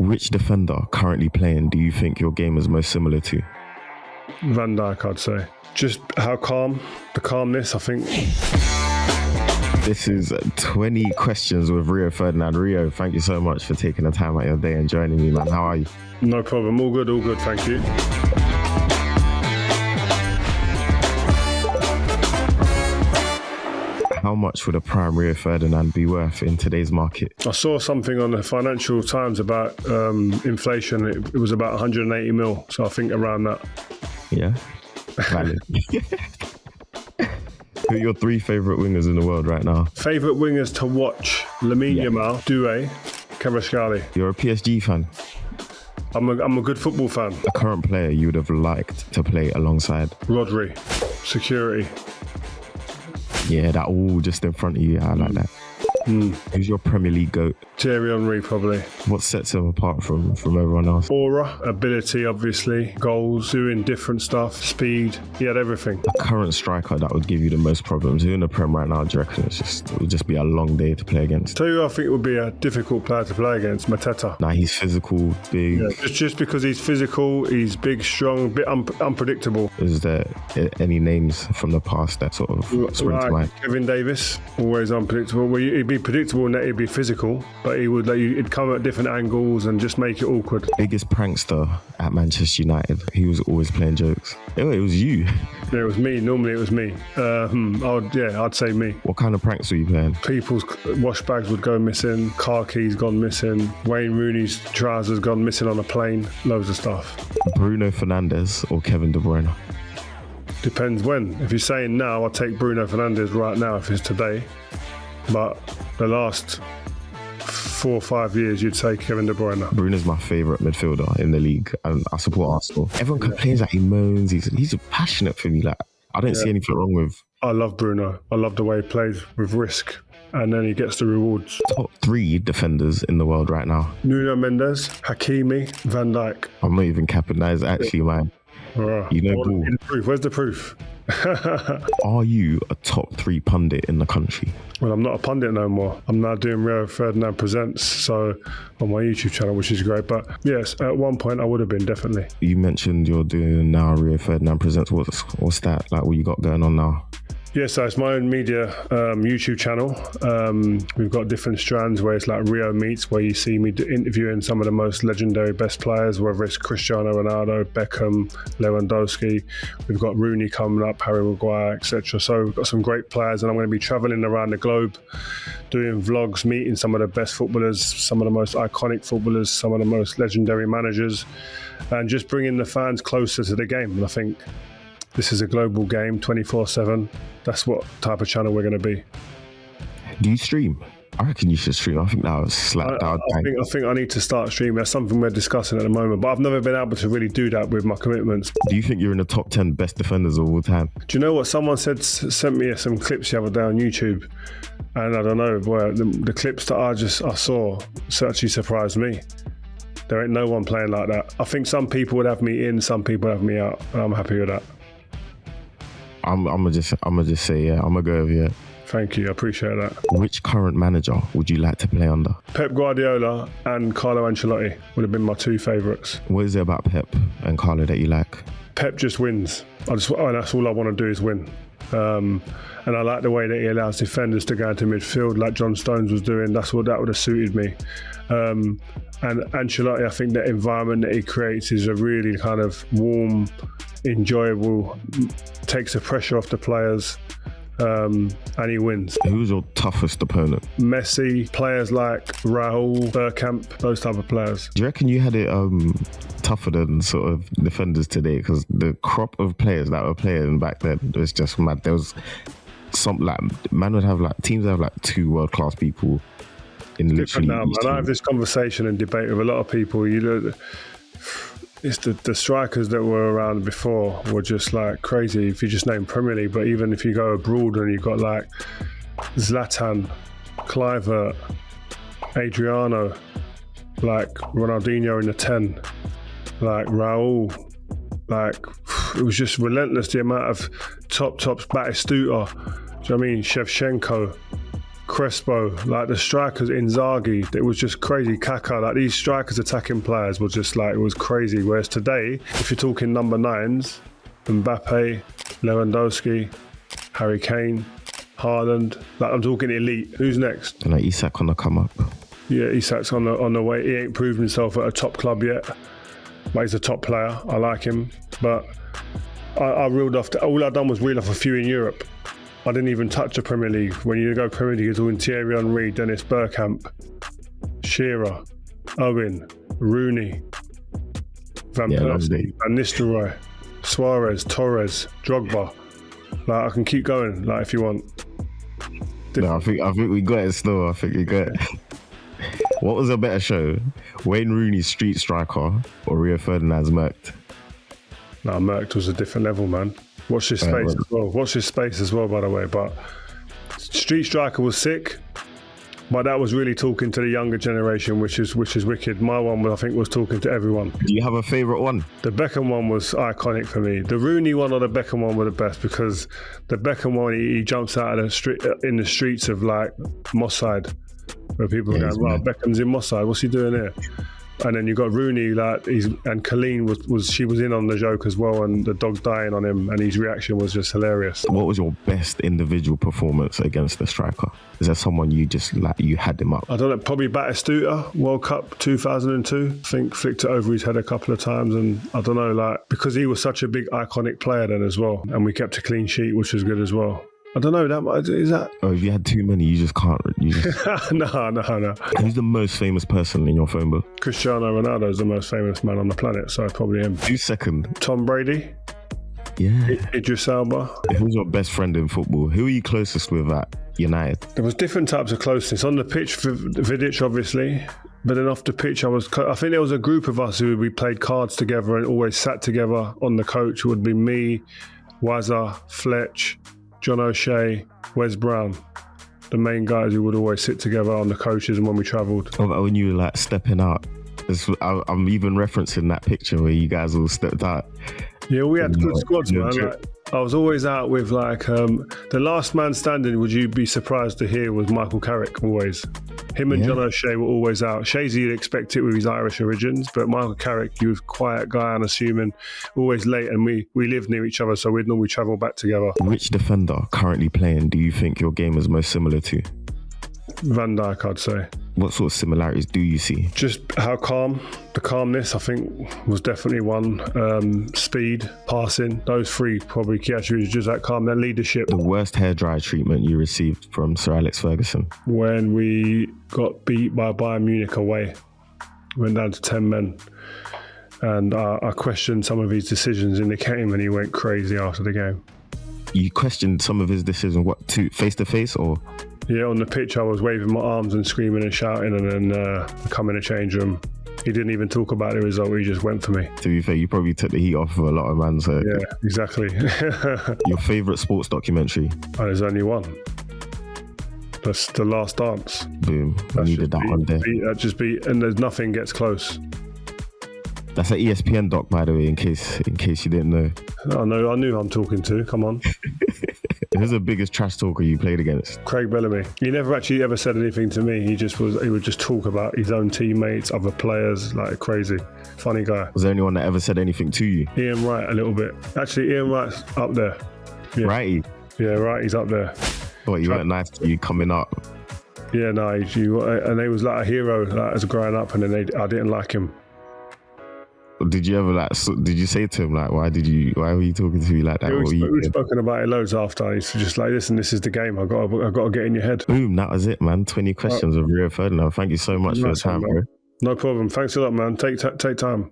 Which defender currently playing do you think your game is most similar to? Van Dijk, I'd say. Just how calm, the calmness, I think. This is 20 questions with Rio Ferdinand. Rio, thank you so much for taking the time out of your day and joining me, man. How are you? No problem. All good, thank you. How much would a prime Rio Ferdinand be worth in today's market? I saw something on the Financial Times about inflation. It was about 180 mil, so I think around that. Yeah, valid. Who are your 3 favourite wingers in the world right now? Favourite wingers to watch? Lamine Yamal, Doué, Kvaratskhelia. You're a PSG fan? I'm a good football fan. A current player you would have liked to play alongside? Rodri, security. Yeah, that all just in front of you. I like that. Who's your Premier League GOAT? Thierry Henry, probably. What sets him apart from everyone else? Aura, ability, obviously, goals, doing different stuff, speed. He had everything. A current striker that would give you the most problems. Who in the Prem right now, do you reckon it would just be a long day to play against? Tell you who I think it would be a difficult player to play against, Mateta. Nah, he's physical, big. Yeah, just because he's physical, he's big, strong, a bit unpredictable. Is there any names from the past that sort of spring to mind? Kevin Davis, always unpredictable. Well, he'd be predictable in that he'd be physical, but he'd come at different angles and just make it awkward. Biggest prankster at Manchester United. He was always playing jokes. Oh, it was you. Yeah, it was me. Normally it was me. I'd say me. What kind of pranks were you playing? People's wash bags would go missing, car keys gone missing, Wayne Rooney's trousers gone missing on a plane, loads of stuff. Bruno Fernandes or Kevin De Bruyne? Depends when. If you're saying now, I'll take Bruno Fernandes right now if it's today. But the last 4 or 5 years, you'd say Kevin De Bruyne. Bruno's my favourite midfielder in the league, and I support Arsenal. Everyone complains that he moans. He's passionate for me. Like, I don't see anything wrong with. I love Bruno. I love the way he plays with risk, and then he gets the rewards. Top 3 defenders in the world right now. Nuno Mendes, Hakimi, Van Dijk. I'm not even capping. That is actually mine. You know, ball. Where's the proof? Are you a top 3 pundit in the country? Well, I'm not a pundit no more. I'm now doing Rio Ferdinand Presents, so on my YouTube channel, which is great. But yes, at one point I would have been, definitely. You mentioned you're doing now Rio Ferdinand Presents. What's that? Like, what you got going on now? Yeah, so it's my own media YouTube channel. We've got different strands where it's like Rio Meets, where you see me interviewing some of the most legendary best players, whether it's Cristiano Ronaldo, Beckham, Lewandowski. We've got Rooney coming up, Harry Maguire, etc. So we've got some great players, and I'm going to be travelling around the globe, doing vlogs, meeting some of the best footballers, some of the most iconic footballers, some of the most legendary managers, and just bringing the fans closer to the game. And I think this is a global game, 24/7. That's what type of channel we're going to be. Do you stream? I reckon you should stream. I think that was slapped out. I think I need to start streaming. That's something we're discussing at the moment, but I've never been able to really do that with my commitments. Do you think you're in the top 10 best defenders of all time? Do you know what? Someone sent me some clips the other day on YouTube, and I don't know, where the clips that I saw actually surprised me. There ain't no one playing like that. I think some people would have me in, some people have me out, and I'm happy with that. I'm gonna just say, yeah, I'm gonna go with you. Thank you, I appreciate that. Which current manager would you like to play under? Pep Guardiola and Carlo Ancelotti would have been my 2 favourites. What is it about Pep and Carlo that you like? Pep just wins. That's all I want to do is win. And I like the way that he allows defenders to go into midfield like John Stones was doing. That would have suited me. And Ancelotti, I think the environment that he creates is a really kind of warm, enjoyable, takes the pressure off the players, and he wins. Who's your toughest opponent? Messi, players like Raul, Bergkamp, those type of players. Do you reckon you had it tougher than sort of defenders today? Because the crop of players that were playing back then was just mad. There was some teams have 2 world-class people in literally. Now, man, I have this conversation and debate with a lot of people. It's the strikers that were around before were just like crazy if you just name Premier League, but even if you go abroad and you've got like Zlatan, Kluivert, Adriano, like Ronaldinho in the 10, like Raul, like it was just relentless the amount of tops, Batistuta, do you know what I mean? Shevchenko, Crespo, like the strikers, Inzaghi, it was just crazy. Kaka, like these strikers attacking players were just like, it was crazy. Whereas today, if you're talking number 9s, Mbappe, Lewandowski, Harry Kane, Haaland, like I'm talking elite. Who's next? And like Isak on the come up. Yeah, Isak's on the way. He ain't proved himself at a top club yet, but he's a top player. I like him, but I reeled off. All I done was reel off a few in Europe. I didn't even touch the Premier League. When you go Premier League, you're talking Thierry Henry, Dennis Bergkamp, Shearer, Owen, Rooney, Van Persie, Van Nistelrooy, Suarez, Torres, Drogba. Like I can keep going. Like if you want. No, I think we got it still. I think we got it. What was a better show? Wayne Rooney's Street Striker or Rio Ferdinand's Mercked? No, Mercked was a different level, man. Watch this space as well. Watch this space as well, by the way. But Street Striker was sick, but that was really talking to the younger generation, which is wicked. My one, I think, was talking to everyone. Do you have a favourite one? The Beckham one was iconic for me. The Rooney one or the Beckham one were the best because the Beckham one, he jumps out of the street in the streets of like Moss Side, where people are going, wow, Beckham's in Moss Side. What's he doing here? And then you got Rooney, like and Colleen was in on the joke as well, and the dog dying on him, and his reaction was just hilarious. What was your best individual performance against the striker? Is there someone you just like you had him up? I don't know, probably Batistuta, World Cup 2002. I think flicked it over his head a couple of times, and I don't know, like because he was such a big iconic player then as well, and we kept a clean sheet, which was good as well. I don't know, is that... Oh, if you had too many, you just can't... No. Who's the most famous person in your phone book? Cristiano Ronaldo is the most famous man on the planet, so probably him. Who's second? Tom Brady. Yeah. Idris Elba. Who's your best friend in football? Who are you closest with at United? There was different types of closeness. On the pitch, Vidic, obviously. But then off the pitch, I think there was a group of us who we played cards together and always sat together on the coach. It would be me, Wazza, Fletch, John O'Shea, Wes Brown, the main guys who would always sit together on the coaches and when we travelled. When you were like stepping out, I'm even referencing that picture where you guys all stepped out. Yeah, we had good squads, man. Like, I was always out with like the last man standing. Would you be surprised to hear was Michael Carrick always? Him and John O'Shea were always out. Shazy, you'd expect it with his Irish origins, but Michael Carrick, he was a quiet guy, unassuming, always late, and we lived near each other, so we'd normally travel back together. Which defender currently playing do you think your game is most similar to? Van Dijk, I'd say. What sort of similarities do you see? Just how the calmness, I think, was definitely one. Speed, passing, those three probably key attributes, just that calm, then leadership. The worst hairdryer treatment you received from Sir Alex Ferguson? When we got beat by Bayern Munich away, went down to 10 men. And I questioned some of his decisions in the game and he went crazy after the game. You questioned some of his decisions, what, face to face or? Yeah, on the pitch I was waving my arms and screaming and shouting, and then I come in the change room. He didn't even talk about the result, he just went for me. To be fair, you probably took the heat off of a lot of man. So yeah, exactly. Your favourite sports documentary? Oh, there's only one. That's The Last Dance. Boom. I needed that one there. And there's nothing gets close. That's an ESPN doc, by the way, in case you didn't know. I knew who I'm talking to. Come on. Who's the biggest trash talker you played against? Craig Bellamy. He never actually ever said anything to me. He would just talk about his own teammates, other players, like crazy. Funny guy. Was there anyone that ever said anything to you? Ian Wright, a little bit. Actually, Ian Wright's up there. Yeah. Righty? Yeah, right, he's up there. What, you weren't nice to you coming up? Yeah, no, and he was like a hero like, as growing up, and then I didn't like him. Did you ever did you say to him like, why were you talking to me like that? We've spoken about it loads after. He's just like, listen, this is the game. I've got to get in your head. Boom, that was it, man. 20 questions of Rio Ferdinand. Thank you so much for your time, bro. No problem. Thanks a lot, man. Take time.